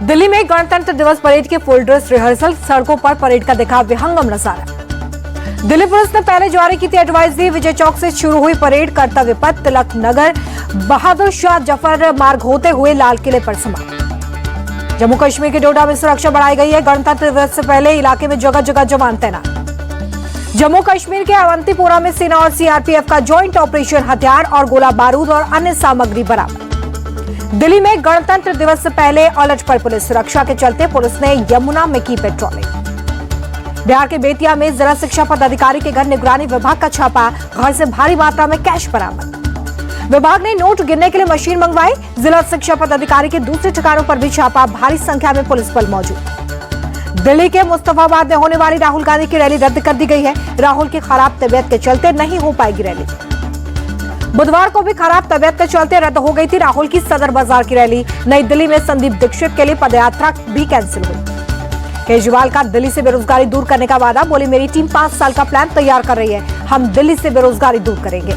दिल्ली में गणतंत्र दिवस परेड के फुल ड्रेस रिहर्सल, सड़कों पर परेड का दिखा विहंगम नजारा। दिल्ली पुलिस ने पहले जारी की थी एडवाइजरी। विजय चौक से शुरू हुई परेड कर्तव्य पथ, तिलक नगर, बहादुर शाह जफर मार्ग होते हुए लाल किले पर समाप्त। जम्मू कश्मीर के डोडा में सुरक्षा बढ़ाई गई है। गणतंत्र दिवस से पहले इलाके में जगह जगह जवान तैनात। जम्मू कश्मीर के अवंतीपोरा में सेना और सीआरपीएफ का ज्वाइंट ऑपरेशन, हथियार और गोला बारूद और अन्य सामग्री बरामद। दिल्ली में गणतंत्र दिवस से पहले अलर्ट पर पुलिस। सुरक्षा के चलते पुलिस ने यमुना में की पेट्रोलिंग। बिहार के बेतिया में जिला शिक्षा पदाधिकारी के घर निगरानी विभाग का छापा, घर से भारी मात्रा में कैश बरामद। विभाग ने नोट गिनने के लिए मशीन मंगवाई। जिला शिक्षा पदाधिकारी के दूसरे ठिकानों पर भी छापा, भारी संख्या में पुलिस बल मौजूद। दिल्ली के मुस्तफाबाद में होने वाली राहुल गांधी की रैली रद्द कर दी गई है। राहुल की खराब तबीयत के चलते नहीं हो पाएगी रैली। बुधवार को भी खराब तबीयत के चलते रद्द हो गई थी राहुल की सदर बाजार की रैली। नई दिल्ली में संदीप दीक्षित के लिए पदयात्रा भी कैंसिल हुई। केजरीवाल का दिल्ली से बेरोजगारी दूर करने का वादा, बोली मेरी टीम 5 साल का प्लान तैयार कर रही है, हम दिल्ली से बेरोजगारी दूर करेंगे।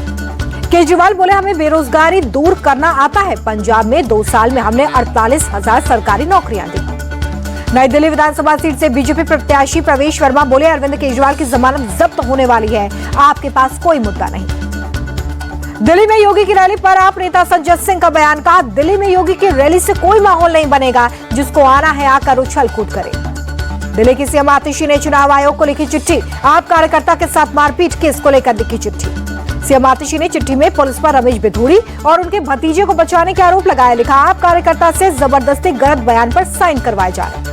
केजरीवाल बोले हमें बेरोजगारी दूर करना आता है। पंजाब में 2 साल में हमने 48,000 सरकारी नौकरियां दी। नई दिल्ली विधानसभा सीट से बीजेपी प्रत्याशी प्रवेश वर्मा बोले अरविंद केजरीवाल की जमानत जब्त होने वाली है, आपके पास कोई मुद्दा नहीं। दिल्ली में योगी की रैली पर आप नेता संजय सिंह का बयान, कहा दिल्ली में योगी की रैली से कोई माहौल नहीं बनेगा, जिसको आना है आकर उछल कूद करे। दिल्ली की सीएम आतिशी ने चुनाव आयोग को लिखी चिट्ठी, आप कार्यकर्ता के साथ मारपीट केस को लेकर लिखी चिट्ठी। सीएम आतिशी ने चिट्ठी में पुलिस पर रमेश बिधूड़ी और उनके भतीजे को बचाने के आरोप लगाए। लिखा आप कार्यकर्ता से जबरदस्ती गलत बयान पर साइन करवाए जा रहे।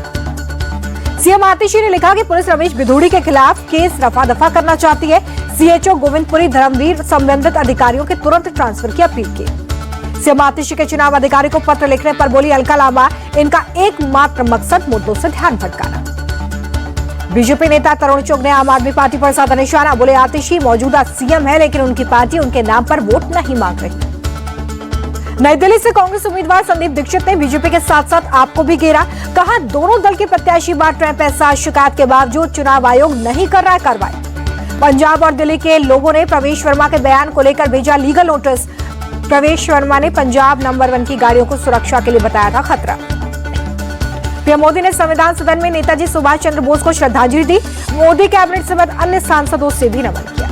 सीएम आतिशी ने लिखा कि पुलिस रमेश बिधूड़ी के खिलाफ केस रफा दफा करना चाहती है। सीएचओ गोविंदपुरी धर्मवीर संबंधित अधिकारियों के तुरंत ट्रांसफर की अपील की। सीएम आतिशी के चुनाव अधिकारी को पत्र लिखने पर बोली अलका लांबा, इनका एकमात्र मकसद मुद्दों से ध्यान भटकाना। बीजेपी नेता तरुण चुग ने आम आदमी पार्टी पर साधा निशाना, बोले आतिशी मौजूदा सीएम है लेकिन उनकी पार्टी उनके नाम पर वोट नहीं मांग रही। नई दिल्ली से कांग्रेस उम्मीदवार संदीप दीक्षित ने बीजेपी के साथ साथ आपको भी घेरा, कहा दोनों दल के प्रत्याशी बांट रहे पैसा, शिकायत के बावजूद चुनाव आयोग नहीं कर रहा है कार्रवाई। पंजाब और दिल्ली के लोगों ने प्रवेश वर्मा के बयान को लेकर भेजा लीगल नोटिस। प्रवेश वर्मा ने पंजाब नंबर 1 की गाड़ियों को सुरक्षा के लिए बताया था खतरा। पीएम मोदी ने संविधान सदन में नेताजी सुभाष चंद्र बोस को श्रद्धांजलि दी। मोदी कैबिनेट समेत अन्य सांसदों से भी नमन किया।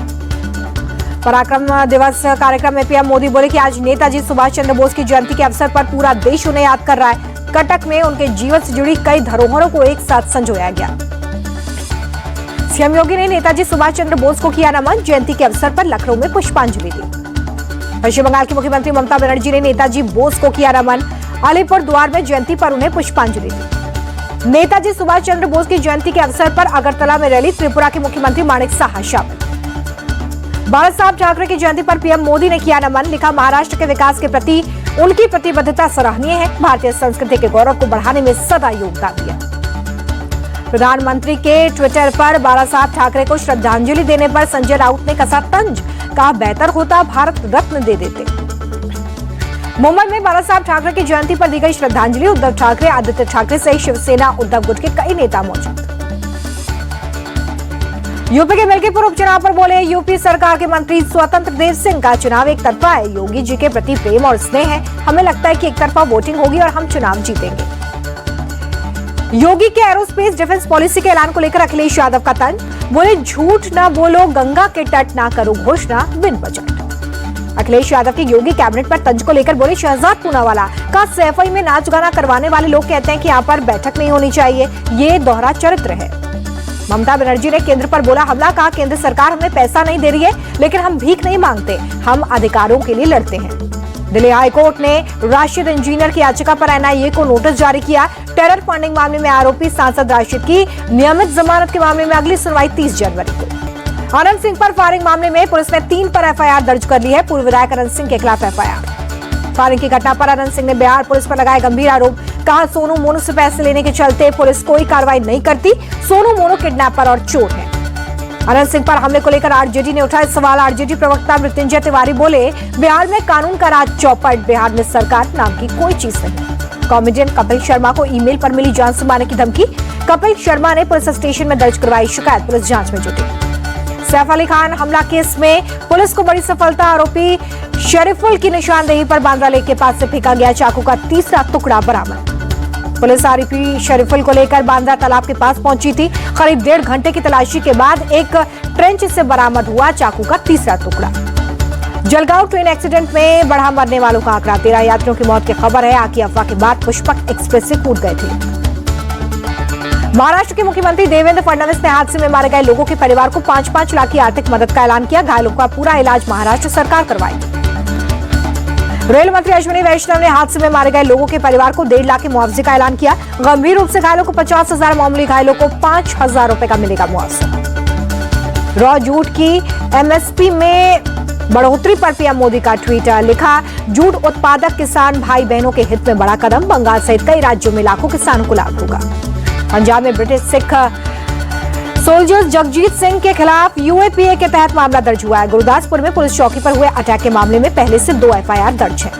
पराक्रम दिवस कार्यक्रम में पीएम मोदी बोले कि आज नेताजी सुभाष चंद्र बोस की जयंती के अवसर पर पूरा देश उन्हें याद कर रहा है। कटक में उनके जीवन से जुड़ी कई धरोहरों को एक साथ संजोया गया। सीएम योगी ने नेताजी सुभाष चंद्र बोस को किया नमन। जयंती के अवसर पर लखनऊ में पुष्पांजलि दी। पश्चिम बंगाल की मुख्यमंत्री ममता बनर्जी ने नेताजी बोस को किया नमन। अलीपुर द्वार में जयंती पर उन्हें पुष्पांजलि दी। नेताजी सुभाष चंद्र बोस की जयंती के अवसर पर अगरतला में रैली, त्रिपुरा के मुख्यमंत्री माणिक साहा शामिल। बाला साहब ठाकरे की जयंती पर पीएम मोदी ने किया नमन। लिखा महाराष्ट्र के विकास के प्रति उनकी प्रतिबद्धता सराहनीय है, भारतीय संस्कृति के गौरव को बढ़ाने में सदा योगदान दिया। प्रधानमंत्री के ट्विटर पर बाला साहब ठाकरे को श्रद्धांजलि देने पर संजय राउत ने कसा तंज, कहा बेहतर होता भारत रत्न दे देते। मुंबई में बाला साहब ठाकरे की जयंती पर दी गई श्रद्धांजलि। उद्धव ठाकरे, आदित्य ठाकरे सहित शिवसेना उद्धव गुट के कई नेता मौजूद। यूपी के मिल्कीपुर उपचुनाव पर बोले यूपी सरकार के मंत्री स्वतंत्र देव सिंह, का चुनाव एक तरफा है, योगी जी के प्रति प्रेम और स्नेह है, हमें लगता है कि एक तरफा वोटिंग होगी और हम चुनाव जीतेंगे। योगी के एरोस्पेस डिफेंस पॉलिसी के ऐलान को लेकर अखिलेश यादव का तंज, बोले झूठ ना बोलो, गंगा के तट ना करो घोषणा बिन बजट। अखिलेश यादव की योगी कैबिनेट पर तंज को लेकर बोले शहजाद पूनावाला, का सैफई में नाच गाना करवाने वाले लोग कहते हैं कि यहाँ पर बैठक नहीं होनी चाहिए, ये दोहरा चरित्र है। ममता बनर्जी ने केंद्र पर बोला हमला, कहा केंद्र सरकार हमें पैसा नहीं दे रही है लेकिन हम भीख नहीं मांगते, हम अधिकारों के लिए लड़ते हैं। दिल्ली हाईकोर्ट ने राशिद इंजीनियर की याचिका पर एनआईए को नोटिस जारी किया। टेरर फंडिंग मामले में आरोपी सांसद राशिद की नियमित जमानत के मामले में अगली सुनवाई 30 जनवरी को। अनंत सिंह पर फायरिंग मामले में पुलिस ने 3 पर एफआईआर दर्ज कर ली है। पूर्व विधायक अनंत सिंह के खिलाफ एफआईआर। फायरिंग की घटना पर अनंत सिंह ने बिहार पुलिस पर लगाए गंभीर आरोप, कहा सोनू मोनू से पैसे लेने के चलते पुलिस कोई कार्रवाई नहीं करती, सोनू मोनू किडनैपर और चोर है। अनंत सिंह पर हमले को लेकर आरजेडी ने उठाए सवाल। आरजेडी प्रवक्ता मृत्युंजय तिवारी बोले बिहार में कानून का राज चौपट, बिहार में सरकार नाम की कोई चीज नहीं। कॉमेडियन कपिल शर्मा को ईमेल पर मिली जान से मारने की धमकी, कपिल शर्मा ने पुलिस स्टेशन में दर्ज करवाई शिकायत, पुलिस जांच में जुटी। सैफ अली खान हमला केस में पुलिस को बड़ी सफलता, आरोपी शरीफुल की निशानदेही पर बांद्रा लेक के पास से फेंका गया चाकू का तीसरा टुकड़ा बरामद। पुलिस आरोपी शरीफुल को लेकर बांद्रा तालाब के पास पहुंची थी। करीब 1.5 घंटे की तलाशी के बाद एक ट्रेंच से बरामद हुआ चाकू का तीसरा टुकड़ा। जलगांव ट्रेन एक्सीडेंट में बढ़ा मरने वालों का आंकड़ा, 13 यात्रियों की मौत की खबर है। आग की अफवाह के बाद पुष्पक एक्सप्रेस से कूद गए थे। महाराष्ट्र के मुख्यमंत्री देवेंद्र फडणवीस ने हादसे में मारे गए लोगों के परिवार को 5-5 लाख की आर्थिक मदद का ऐलान किया। घायलों का पूरा इलाज महाराष्ट्र सरकार करवाएगी। रेल मंत्री अश्विनी वैष्णव ने हादसे में मारे गए लोगों के परिवार को 1.5 लाख के मुआवजे का ऐलान किया। गंभीर रूप से घायलों को 50,000, मामूली घायलों को 5,000 रुपए का मिलेगा मुआवजा। रॉ जूट की एमएसपी में बढ़ोतरी पर पीएम मोदी का ट्वीट, लिखा जूट उत्पादक किसान भाई बहनों के हित में बड़ा कदम, बंगाल सहित कई राज्यों में लाखों किसानों को लाभ होगा। पंजाब में ब्रिटिश सिख सोल्जर्स जगजीत सिंह के खिलाफ यूएपीए के तहत मामला दर्ज हुआ है। गुरदासपुर में पुलिस चौकी पर हुए अटैक के मामले में पहले से 2 एफआईआर दर्ज है।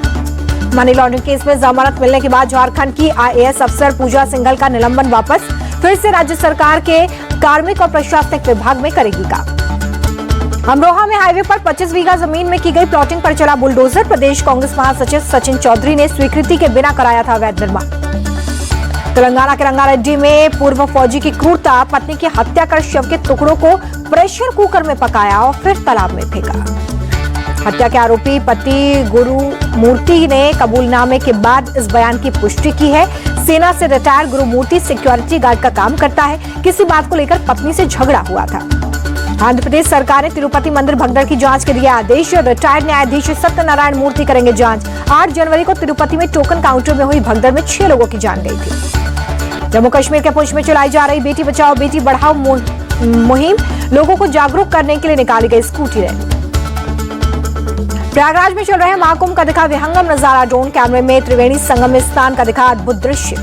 मनी लॉन्ड्रिंग केस में जमानत मिलने के बाद झारखंड की आईएएस अफसर पूजा सिंघल का निलंबन वापस, फिर से राज्य सरकार के कार्मिक और प्रशासनिक विभाग में करेगी काम। अमरोहा में हाईवे पर 25 बीघा जमीन में की गई प्लॉटिंग पर चला बुलडोजर। प्रदेश कांग्रेस महासचिव सचिन चौधरी ने स्वीकृति के बिना कराया था अवैध निर्माण। तेलंगाना के रंगारेड्डी में पूर्व फौजी की क्रूरता, पत्नी की हत्या कर शव के टुकड़ों को प्रेशर कुकर में पकाया और फिर तालाब में फेंका। हत्या के आरोपी पति गुरु मूर्ति ने कबूलनामे के बाद इस बयान की पुष्टि की है। सेना से रिटायर गुरु मूर्ति सिक्योरिटी गार्ड का काम करता है। किसी बात को लेकर पत्नी से झगड़ा हुआ था। आंध्र प्रदेश सरकार ने तिरुपति मंदिर भगदड़ की जांच के दिया आदेश। रिटायर्ड न्यायाधीश सत्यनारायण मूर्ति करेंगे जांच। 8 जनवरी को तिरुपति में टोकन काउंटर में हुई भगदड़ में 6 लोगों की जान गई थी। जम्मू कश्मीर के पुंछ में चलाई जा रही बेटी बचाओ बेटी बढ़ाओ मुहिम, लोगों को जागरूक करने के लिए निकाली गई स्कूटी रैली। प्रयागराज में चल रहे महाकुंभ का दिखा विहंगम नजारा, ड्रोन कैमरे में त्रिवेणी संगम में स्नान का दिखा अद्भुत दृश्य।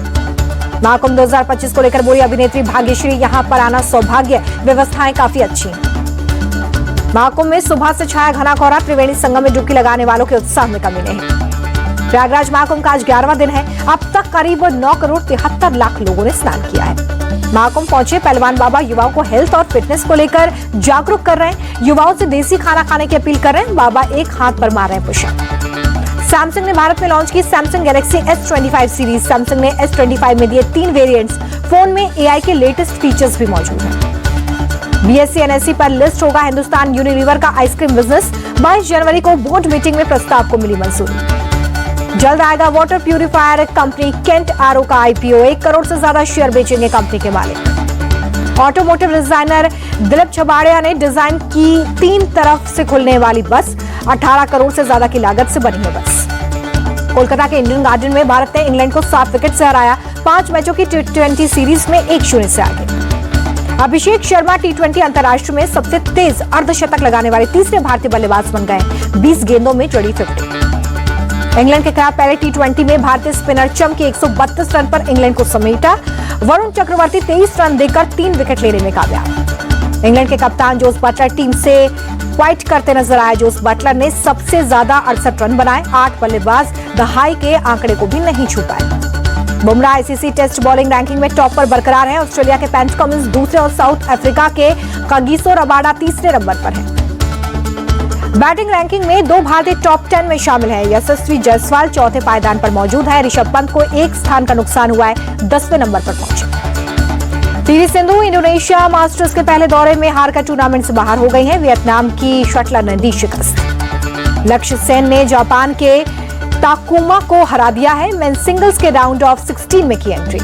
महाकुंभ 2025 को लेकर बोली अभिनेत्री भाग्यश्री, यहां पर आना सौभाग्य, व्यवस्थाएं काफी अच्छी हैं। महाकुंभ में सुबह से छाया घना कोहरा, त्रिवेणी संगम में डुबकी लगाने वालों के उत्साह में कमी नहीं। प्रयागराज महाकुंभ का आज 11वां दिन है। अब तक करीब 9,73,00,000 लोगों ने स्नान किया है। महाकुंभ पहुंचे पहलवान बाबा युवाओं को हेल्थ और फिटनेस को लेकर जागरूक कर रहे हैं। युवाओं से देसी खाना खाने की अपील कर रहे हैं। बाबा एक हाथ पर मार रहे हैं पुशअप। सैमसंग ने भारत में लॉन्च की Samsung Galaxy S25 series. Samsung ने S25 में दिए 3 वेरिएंट्स। फोन में AI के लेटेस्ट फीचर्स भी मौजूद हैं। BSE NSE पर लिस्ट होगा हिंदुस्तान यूनिलीवर का आइसक्रीम बिजनेस। 22 जनवरी को बोर्ड मीटिंग में प्रस्ताव को मिली मंजूरी। जल्द आएगा water purifier company Kent RO का IPO। 1 करोड़ से ज्यादा शेयर बेचेंगे कंपनी के मालिक। ऑटोमोटिव डिजाइनर दिलीप छबाड़िया ने डिजाइन की 3 तरफ से खुलने वाली बस, 18 करोड़ से ज्यादा की लागत से बनी है बस। कोलकाता के इंडियन गार्डन में भारत ने इंग्लैंड को 7 विकेट से हराया। 5 मैचों की T20 सीरीज में 1-0 से आगे। अभिषेक शर्मा T20 अंतर्राष्ट्रीय में सबसे तेज अर्धशतक लगाने वाले तीसरे भारतीय बल्लेबाज बन गए। 20 गेंदों में जड़ी 50। इंग्लैंड के खिलाफ पहले T20 में भारतीय स्पिनर चमके 132 रन पर इंग्लैंड को समेटा। वरुण चक्रवर्ती 23 रन देकर 3 विकेट लेने में कामयाब। इंग्लैंड के कप्तान जोस बटलर टीम से क्वाइट करते नजर आए। जोस बटलर ने सबसे ज्यादा 68 रन बनाए। 8 बल्लेबाज दहाई के आंकड़े को भी नहीं छू पाए। Bumrah ICC test bowling ranking में टॉप पर बरकरार है। ऑस्ट्रेलिया के पैट कमिंस दूसरे और साउथ अफ्रीका के कागिसो रबाडा तीसरे नंबर पर है। बैटिंग रैंकिंग में 2 भारतीय टॉप 10 में शामिल हैं। यशस्वी जायसवाल चौथे पायदान पर मौजूद है। ऋषभ पंत को 1 स्थान का नुकसान हुआ है, 10वें नंबर पर पहुंचे। पीवी सिंधु इंडोनेशिया मास्टर्स के पहले दौरे में हारकर टूर्नामेंट से बाहर हो गई हैं। वियतनाम की शटलर ने दी शिकस्त। लक्ष्य सेन ने जापान के ताकुमा को हरा दिया है। मेन सिंगल्स के राउंड ऑफ 16 में की एंट्री।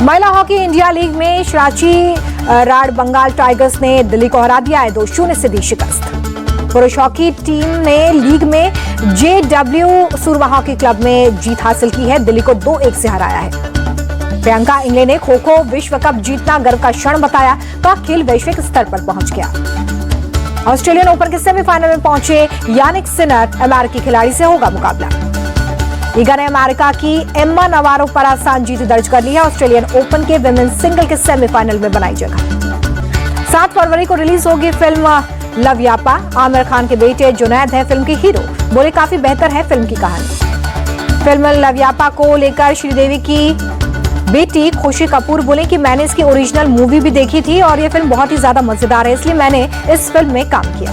महिला हॉकी इंडिया लीग में रांची राड बंगाल टाइगर्स ने दिल्ली को हरा दिया है। 2-0 से दी शिकस्त। पुरुष हॉकी टीम ने लीग में JW सुरमा हॉकी क्लब में जीत हासिल की है। दिल्ली को 2-1 से हराया है। प्रियंका इंगले ने खो खो विश्व कप जीतना गर्व का क्षण बताया। का खेल वैश्विक स्तर पर पहुंच गया। ऑस्ट्रेलियन ओपन के सेमीफाइनल में पहुंचे यानिक सिनर, अमेरिकी खिलाड़ी से होगा मुकाबला। ईगा ने अमेरिका की एम्मा नवारो पर आसान जीत दर्ज कर ली है। ऑस्ट्रेलियन ओपन के विमेंस सिंगल के सेमीफाइनल में बनाई जगह। 7 फरवरी को रिलीज होगी फिल्म लव यापा। आमिर खान के बेटे जुनैद है फिल्म के हीरो। बोले काफी बेहतर है फिल्म की कहानी। फिल्म लव यापा को लेकर श्रीदेवी की बेटी खुशी कपूर बोले कि मैंने इसकी ओरिजिनल मूवी भी देखी थी और ये फिल्म बहुत ही ज्यादा मजेदार है, इसलिए मैंने इस फिल्म में काम किया।